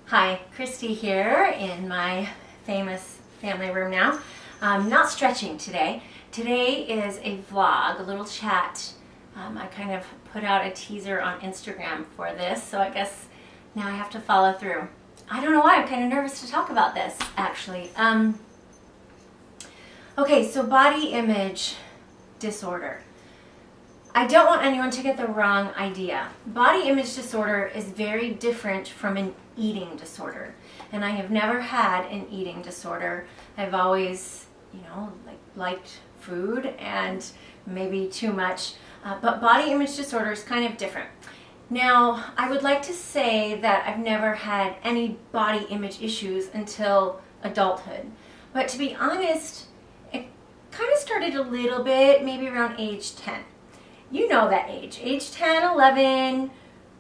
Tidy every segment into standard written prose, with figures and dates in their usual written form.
Hi, Christy here in my famous family room now. I'm not stretching today. Today is a vlog, a little chat. I kind of put out a teaser on Instagram for this, so I guess now I have to follow through. I don't know why, I'm kind of nervous to talk about this, actually. Okay, so body image disorder. I don't want anyone to get the wrong idea. Body image disorder is very different from an eating disorder. And I have never had an eating disorder. I've always, liked food and maybe too much. But body image disorder is kind of different. Now, I would like to say that I've never had any body image issues until adulthood. But to be honest, it kind of started a little bit, maybe around age 10. You know that age 10, 11,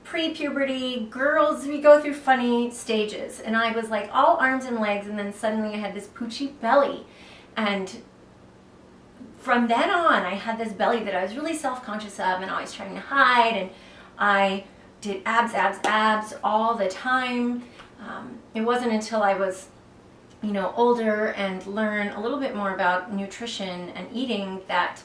pre-puberty, girls, we go through funny stages. And I was like all arms and legs, and then suddenly I had this poochy belly. And from then on, I had this belly that I was really self-conscious of and always trying to hide. And I did abs all the time. It wasn't until I was, older and learn a little bit more about nutrition and eating that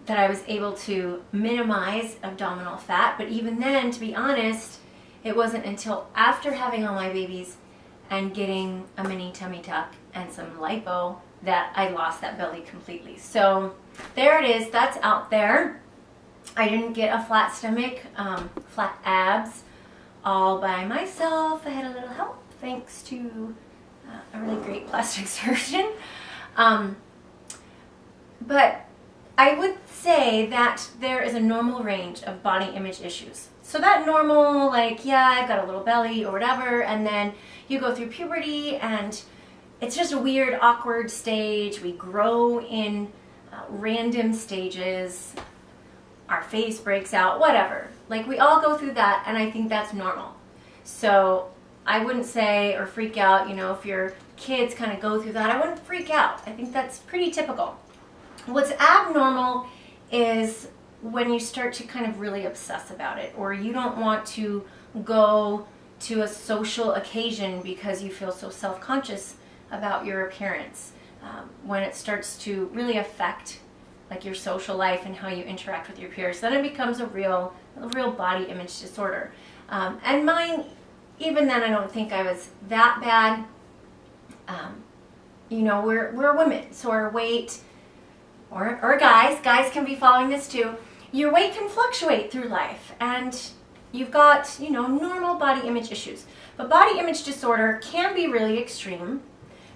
I was able to minimize abdominal fat. But even then, to be honest, it wasn't until after having all my babies and getting a mini tummy tuck and some lipo that I lost that belly completely. So there it is, that's out there. I didn't get a flat stomach, flat abs all by myself. I had a little help thanks to a really great plastic surgeon. But I would say that there is a normal range of body image issues. So that normal, I've got a little belly or whatever, and then you go through puberty and it's just a weird, awkward stage. We grow in random stages. Our face breaks out, whatever. We all go through that, and I think that's normal. So I wouldn't say or freak out, if your kids kind of go through that, I wouldn't freak out. I think that's pretty typical. What's abnormal is when you start to kind of really obsess about it, or you don't want to go to a social occasion because you feel so self-conscious about your appearance. When it starts to really affect your social life and how you interact with your peers, then it becomes a real body image disorder. And mine, even then, I don't think I was that bad. We're women, so our weight, or guys can be following this too. Your weight can fluctuate through life, and you've got, normal body image issues. But body image disorder can be really extreme.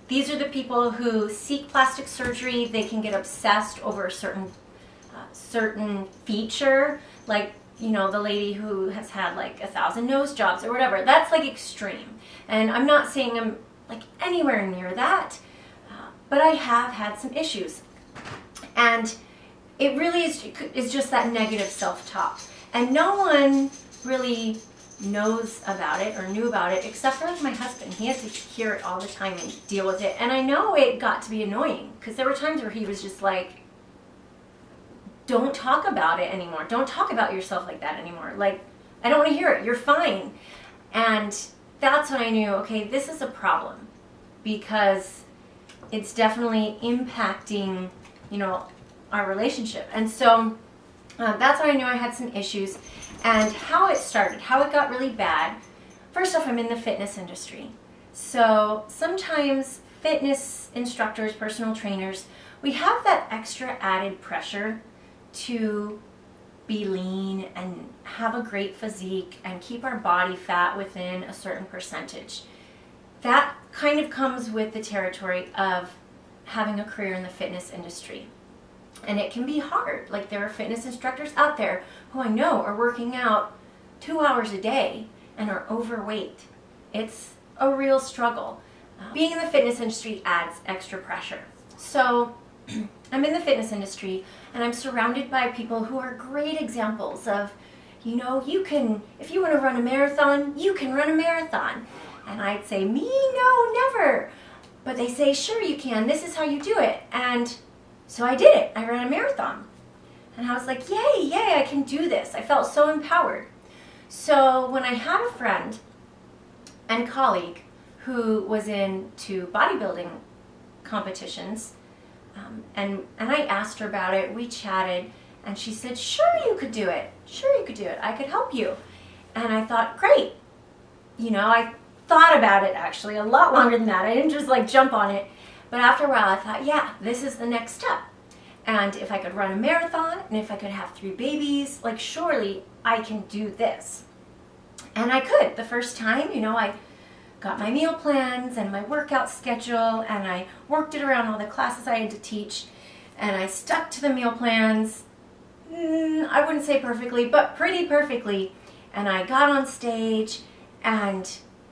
These are the people who seek plastic surgery. They can get obsessed over a certain feature, the lady who has had 1,000 nose jobs or whatever. That's extreme. And I'm not saying I'm anywhere near that, but I have had some issues. And it really is just that negative self-talk. And no one really knows about it or knew about it except for my husband. He had to hear it all the time and deal with it. And I know it got to be annoying because there were times where he was just don't talk about it anymore. Don't talk about yourself like that anymore. I don't want to hear it. You're fine. And that's when I knew, okay, this is a problem because it's definitely impacting our relationship. And so that's when I knew I had some issues. And how it started, how it got really bad. First off, I'm in the fitness industry. So sometimes fitness instructors, personal trainers, we have that extra added pressure to be lean and have a great physique and keep our body fat within a certain percentage. That kind of comes with the territory of having a career in the fitness industry. And it can be hard. There are fitness instructors out there who I know are working out 2 hours a day and are overweight. It's a real struggle. Being in the fitness industry adds extra pressure. So I'm in the fitness industry and I'm surrounded by people who are great examples of, you can, if you want to run a marathon, you can run a marathon. And I'd say, me? No, never. But they say, sure you can. This is how you do it. And so I did it. I ran a marathon. And I was like, yay, I can do this. I felt so empowered. So when I had a friend and colleague who was into bodybuilding competitions. And I asked her about it. We chatted, and she said, sure, you could do it. Sure, you could do it. I could help you. And I thought, great. You know, I thought about it actually a lot longer than that. I didn't just like jump on it. But after a while, I thought, yeah, this is the next step. And if I could run a marathon, and if I could have 3 babies, like surely I can do this. And I could. The first time, you know, I got my meal plans and my workout schedule, and I worked it around all the classes I had to teach, and I stuck to the meal plans. I wouldn't say perfectly, but pretty perfectly. And I got on stage, and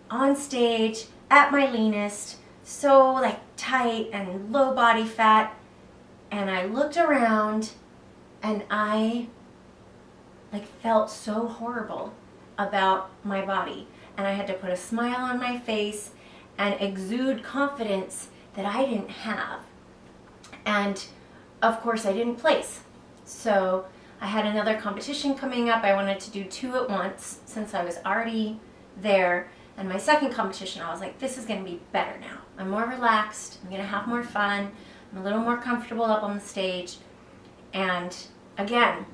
on stage at my leanest, so like tight and low body fat, and I looked around and I like felt so horrible about my body, and I had to put a smile on my face and exude confidence that I didn't have. And of course I didn't place. So I had another competition coming up. I wanted to do 2 at once since I was already there. And my second competition, I was like, this is going to be better now. I'm more relaxed. I'm going to have more fun. I'm a little more comfortable up on the stage. And again,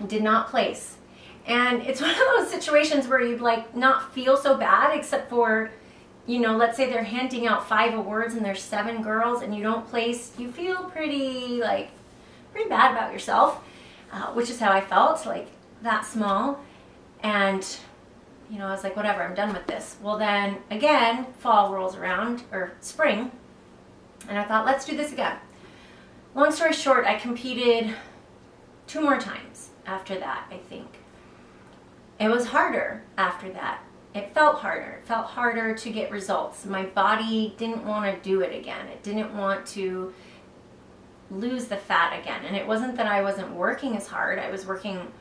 did not place. And it's one of those situations where you'd like not feel so bad, except for, you know, let's say they're handing out 5 awards and there's 7 girls and you don't place. You feel pretty bad about yourself, which is how I felt, like that small. And you know, I was like, whatever, I'm done with this. Well, then again, fall rolls around, or spring, and I thought, let's do this again. Long story short, I competed 2 more times after that, I think. It was harder after that. It felt harder. It felt harder to get results. My body didn't want to do it again. It didn't want to lose the fat again. And it wasn't that I wasn't working as hard. I was working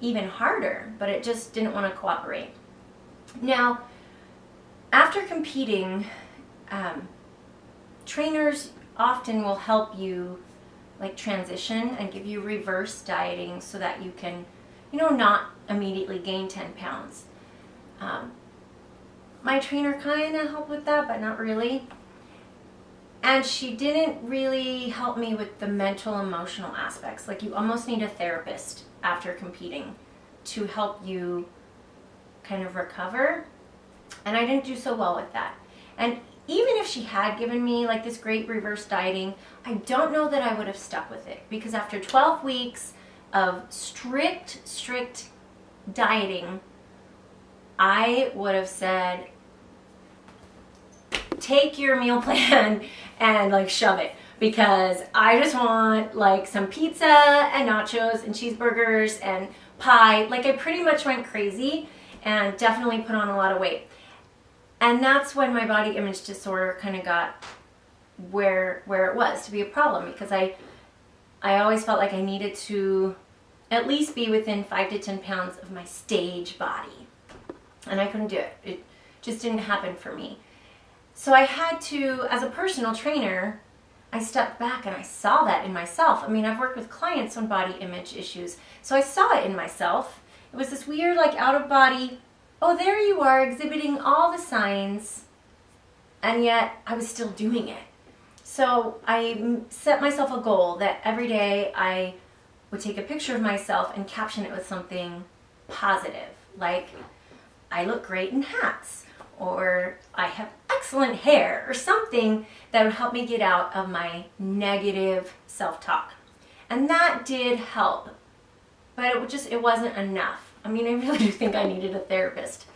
even harder, but it just didn't want to cooperate. Now, after competing, trainers often will help you like transition and give you reverse dieting so that you can, you know, not immediately gain 10 pounds. My trainer kind of helped with that, but not really. And she didn't really help me with the mental, emotional aspects. Like, you almost need a therapist after competing to help you kind of recover. And I didn't do so well with that. And even if she had given me like this great reverse dieting, I don't know that I would have stuck with it, because after 12 weeks of strict dieting, I would have said, take your meal plan and like shove it, because I just want like some pizza and nachos and cheeseburgers and pie. Like, I pretty much went crazy and definitely put on a lot of weight. And that's when my body image disorder kind of got where it was to be a problem, because I always felt like I needed to at least be within 5 to 10 pounds of my stage body. And I couldn't do it. It just didn't happen for me. So I had to, as a personal trainer, I stepped back and I saw that in myself. I mean, I've worked with clients on body image issues, so I saw it in myself. It was this weird, like, out of body, oh, there you are exhibiting all the signs, and yet I was still doing it. So I set myself a goal that every day I would take a picture of myself and caption it with something positive, like, I look great in hats, or I have excellent hair, or something that would help me get out of my negative self-talk. And that did help, but it wasn't enough. I mean, I really do think I needed a therapist.